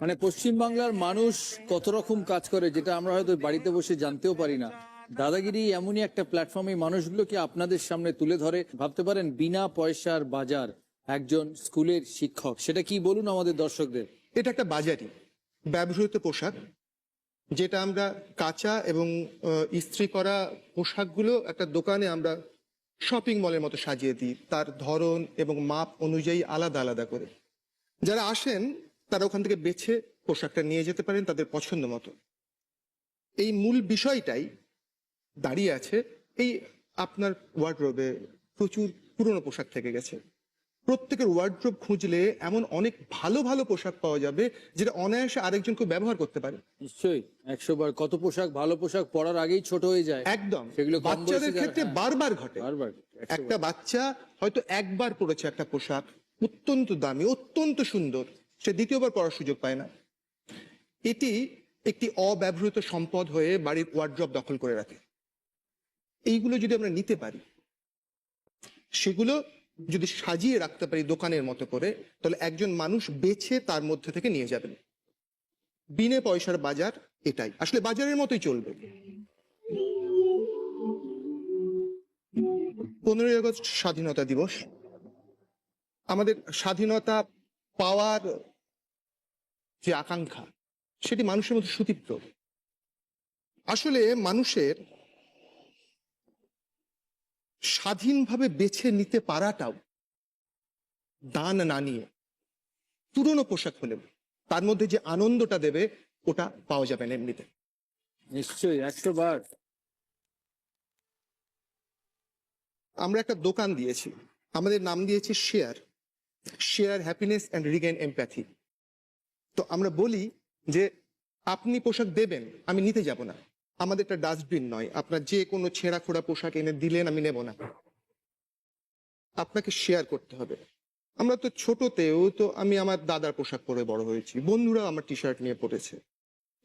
মানে পশ্চিমবাংলার মানুষ কত রকম কাজ করে যেটা আমরা হয়তো বাড়িতে বসে জানতেও পারি না। দাদাগিরি এমনই একটা প্ল্যাটফর্মে মানুষগুলোকে আপনাদের সামনে তুলে ধরে। ভাবতে পারেন বিনা পয়সার বাজার, একজন স্কুলের শিক্ষক, সেটা কি বলুন আমাদের দর্শকদের। এটা একটা বাজারই, ব্যবহৃত পোশাক, যেটা আমরা কাঁচা এবং ইস্ত্রি করা পোশাকগুলো একটা দোকানে আমরা শপিং মলের মতো সাজিয়ে দিই, তার ধরন এবং মাপ অনুযায়ী আলাদা আলাদা করে। যারা আসেন তারা ওখান থেকে বেছে পোশাকটা নিয়ে যেতে পারেন তাদের পছন্দ মতো। এই মূল বিষয়টাই দাঁড়িয়ে আছে। এই আপনার ওয়ার্ডরোবে প্রচুর পুরনো পোশাক থেকে গেছে। প্রত্যেকের ওয়ার্ডরোব খুঁজলে এমন অনেক ভালো ভালো পোশাক পাওয়া যাবে যেটা অনায়াসে আরেকজনকে ব্যবহার করতে পারে। নিশ্চয়ই 100 বার কত পোশাক, ভালো পোশাক পরার আগেই ছোট হয়ে যায়। একদম, সেগুলো কম বাচ্চাদের বয়সী ক্ষেত্রে হ্যাঁ, বারবার ঘটে। বারবার 100 একটা বার। বাচ্চা হয়তো একবার পড়েছে একটা পোশাক, অত্যন্ত দামি, অত্যন্ত সুন্দর, সে দ্বিতীয়বার পড়ার সুযোগ পায় না। এটি একটি অব্যবহৃত সম্পদ হয়ে বাড়ির ওয়ার্ড্রব দখল করে রাখে। এইগুলো যদি আমরা নিতে পারি, সেগুলো যদি সাজিয়ে রাখতে পারি দোকানের মতো করে, তাহলে একজন মানুষ বেছে তার মধ্যে থেকে নিয়ে যাবেন। বিনে পয়সার বাজার এটাই আসলে বাজারের মতোই চলবে। 15ই আগস্ট স্বাধীনতা দিবস। আমাদের স্বাধীনতা পাওয়ার যে আকাঙ্ক্ষা, সেটি মানুষের মধ্যে সুতীব্র। আসলে মানুষের স্বাধীনভাবে বেছে নিতে পারাটাও, দান না নিয়ে পুরনো পোশাক হলেও তার মধ্যে যে আনন্দটা দেবে ওটা পাওয়া যাবে না এমনিতে। নিশ্চয়ই 100 বার। আমরা একটা দোকান দিয়েছি, আমাদের নাম দিয়েছি share, share happiness and regain empathy. তো আমরা বলি যে আপনি পোশাক দেবেন, আমি নিতে যাব না। আমাদের একটা ডাস্টবিন নয়, আপনার যে কোনো ছেঁড়া খোড়া পোশাক এনে দিলেন আমি নেব না, আপনাকে শেয়ার করতে হবে। আমরা তো ছোটতেও তো আমি আমার দাদার পোশাক পরে বড় হয়েছি, বন্ধুরা আমার টি শার্ট নিয়ে পড়েছে।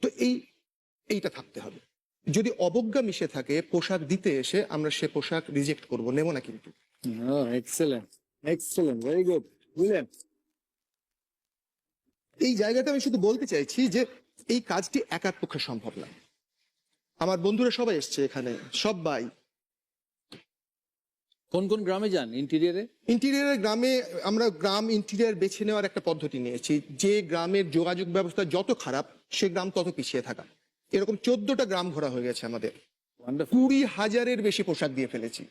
তো এইটা থাকতে হবে। যদি অবজ্ঞা মিশে থাকে পোশাক দিতে এসে, আমরা সে পোশাক রিজেক্ট করব, নেব না কিন্তু। এক্সেলেন্ট, এক্সেলেন্ট, ভেরি গুড, বুঝলেন। এই জায়গাটা আমি শুধু বলতে চাইছি যে এই কাজটি একার পক্ষে সম্ভব না। আমার বন্ধুরা সবাই এসছে এখানে, সবাই। কোন কোন গ্রামে যান ইন্টেরিয়রে? ইন্টিরিয়ারের গ্রামে আমরা গ্রাম ইন্টিরিয়ার বেছে নেওয়ার একটা পদ্ধতি নিয়েছি। যে গ্রামের যোগাযোগ ব্যবস্থা যত খারাপ, সে গ্রাম তত পিছিয়ে থাকা। এরকম 14টা গ্রাম ঘোরা হয়ে গেছে আমাদের। ওয়ান্ডারফুল, 20,000-এর বেশি পোশাক দিয়ে ফেলেছি।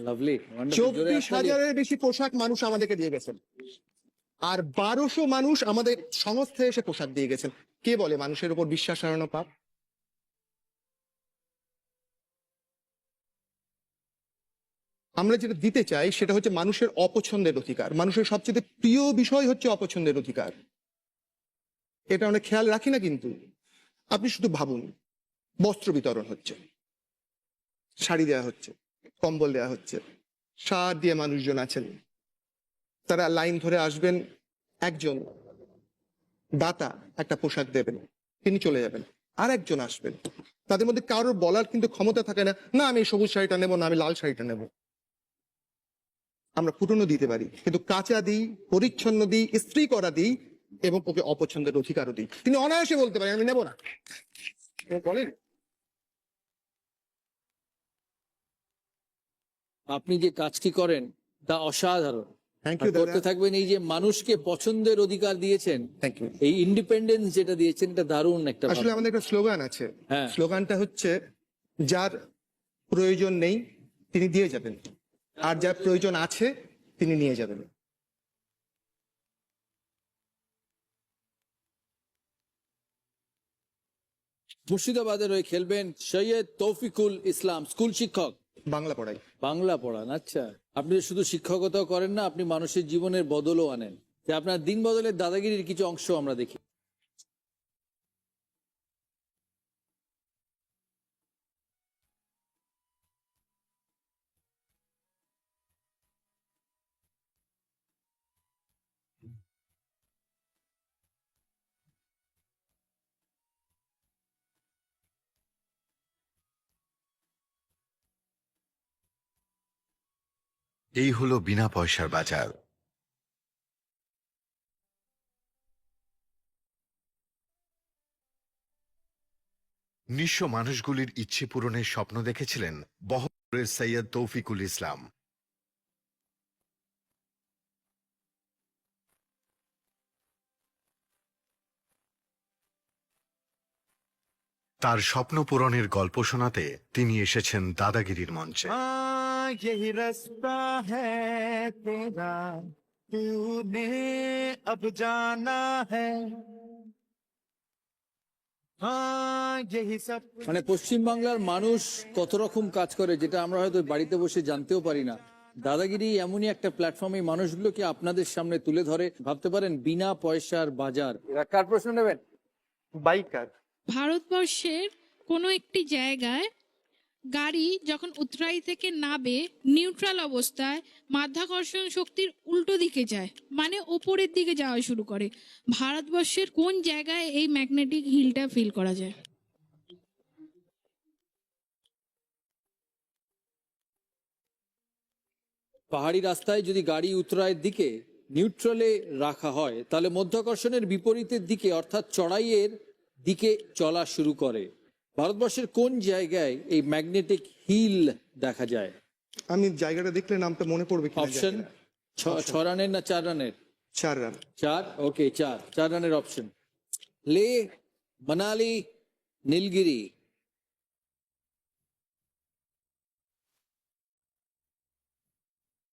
Lovely, wonderful. 24,000-এর বেশি পোশাক মানুষ আমাদেরকে দিয়ে গেছেন, আর 1200 মানুষ আমাদের সংস্থায় এসে পোশাক দিয়ে গেছেন। কে বলে মানুষের উপর বিশ্বাস হারানো পাপ? আমরা যেটা দিতে চাই সেটা হচ্ছে মানুষের অপছন্দের অধিকার। মানুষের সবচেয়ে প্রিয় বিষয় হচ্ছে অপছন্দের অধিকার। এটা অনেক খেয়াল রাখি না কিন্তু। আপনি শুধু ভাবুন, বস্ত্র বিতরণ হচ্ছে, শাড়ি দেওয়া হচ্ছে, কম্বল দেওয়া হচ্ছে, সার দিয়ে মানুষজন আছেন, তারা লাইন ধরে আসবেন, একজন দাতা একটা পোশাক দেবেন, তিনি চলে যাবেন, আর একজন আসবেন। তাদের মধ্যে কারোর বলার কিন্তু ক্ষমতা থাকে না, না আমি এই সবুজ শাড়িটা নেবো না, আমি লাল শাড়িটা নেব। আমরা পুরনো দিতে পারি, কিন্তু কাঁচা দিই, পরিচ্ছন্ন দিই, ইস্ত্রি করা দিই, এবং ওকে অপছন্দের অধিকারও দিই। তিনি অনায়াসে বলতে পারেন আমি নেব না। বলেন, আপনি যে কাজটি করেন তা অসাধারণ। থ্যাংক আর ইউ করতে দাদা। থাকবেন। এই যে মানুষকে পছন্দের অধিকার দিয়েছেন, থ্যাংক ইউ। এই ইন্ডিপেন্ডেন্স যেটা দিয়েছেন, এটা দারুণ একটা আসলে ভাবনা। আমাদের একটা স্লোগান আছে, হ্যাঁ। স্লোগানটা হচ্ছে যার প্রয়োজন নেই তিনি দিয়ে যাবেন, আর যার প্রয়োজন আছে তিনি নিয়ে যাবেন। মুর্শিদাবাদের হয়ে খেলবেন সৈয়দ তৌফিকুল ইসলাম, স্কুল শিক্ষক, বাংলা পড়াই। বাংলা পড়ান। আচ্ছা, আপনি শুধু শিক্ষকতাও করেন না, আপনি মানুষের জীবনের বদলও আনেন। যে আপনার দিন বদলের দাদাগিরির কিছু অংশ আমরা দেখি। এই হলো বিনা পয়সার বাজার। নিঃস্ব মানুষগুলির ইচ্ছে পূরণের স্বপ্ন দেখেছিলেন বহরমপুরের সৈয়দ তৌফিকুল ইসলাম। তার স্বপ্ন পূরণের গল্প শোনাতে তিনি এসেছেন দাদাগিরির মঞ্চে। यही रास्ता है तेरा, तूने अब जाना है। हाँ यही सब মানে পশ্চিমবাংলার মানুষ কত রকম কাজ করে যেটা আমরা হয়তো বাড়িতে বসে জানতেও পারি না। দাদাগিরি এমনই একটা প্ল্যাটফর্মে মানুষগুলোকে আপনাদের সামনে তুলে ধরে। ভাবতে পারেন বিনা পয়সার বাজার। এরা কার প্রশ্ন নেবেন? বাইকার। ভারতবর্ষের কোনো একটি জায়গায় গাড়ি যখন উতরাই থেকে নাবে নিউট্রাল অবস্থায় মাধ্যাকর্ষণ শক্তির উল্টো দিকে যায়, মানে ওপরের দিকে যাওয়া শুরু করে। ভারতবর্ষের কোন জায়গায় এই ম্যাগনেটিক হিলটা ফিল করা যায়? পাহাড়ি রাস্তায় যদি গাড়ি উত্তরায়ের দিকে নিউট্রালে রাখা হয় তাহলে মধ্যাকর্ষণের বিপরীতের দিকে অর্থাৎ চড়াইয়ের দিকে চলা শুরু করে। ভারতবর্ষের কোন জায়গায় এই ম্যাগনেটিক হিল দেখা যায়? আমি জায়গাটা দেখলে নামটা মনে পড়বে কিনা অপশন জানি না। 6 রানের না 4 রানের? 4 রান। 4, ওকে 4 রানের অপশন। লে, মানালি, নীলগিরি।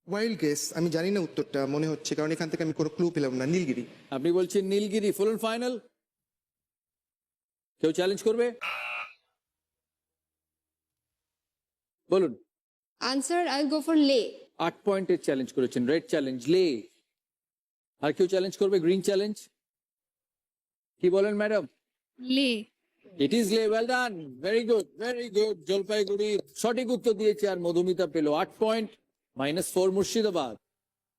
ওয়াইল্ড গেস, আমি জানি না উত্তরটা, মনে হচ্ছে কারণ এখান থেকে আমি কোনো ক্লু পেলাম না। নীলগিরি। আপনি বলছেন নীলগিরি, ফুল অ্যান্ড ফাইনাল? কেউ চ্যালেঞ্জ করবে? বলুন। Answer, I'll go for Leh. 8 পয়েন্টের চ্যালেঞ্জ করেছেন, রেড চ্যালেঞ্জ, লে। আর কেউ চ্যালেঞ্জ করবে? Green challenge. কি বলেন ম্যাডাম? লে। ইট ইজ লে। Well done, very good, very good. Jalpaiguri সঠিক উত্তর দিয়েছে আর মধুমিতা পেল 8 পয়েন্ট, -4 মুর্শিদাবাদ।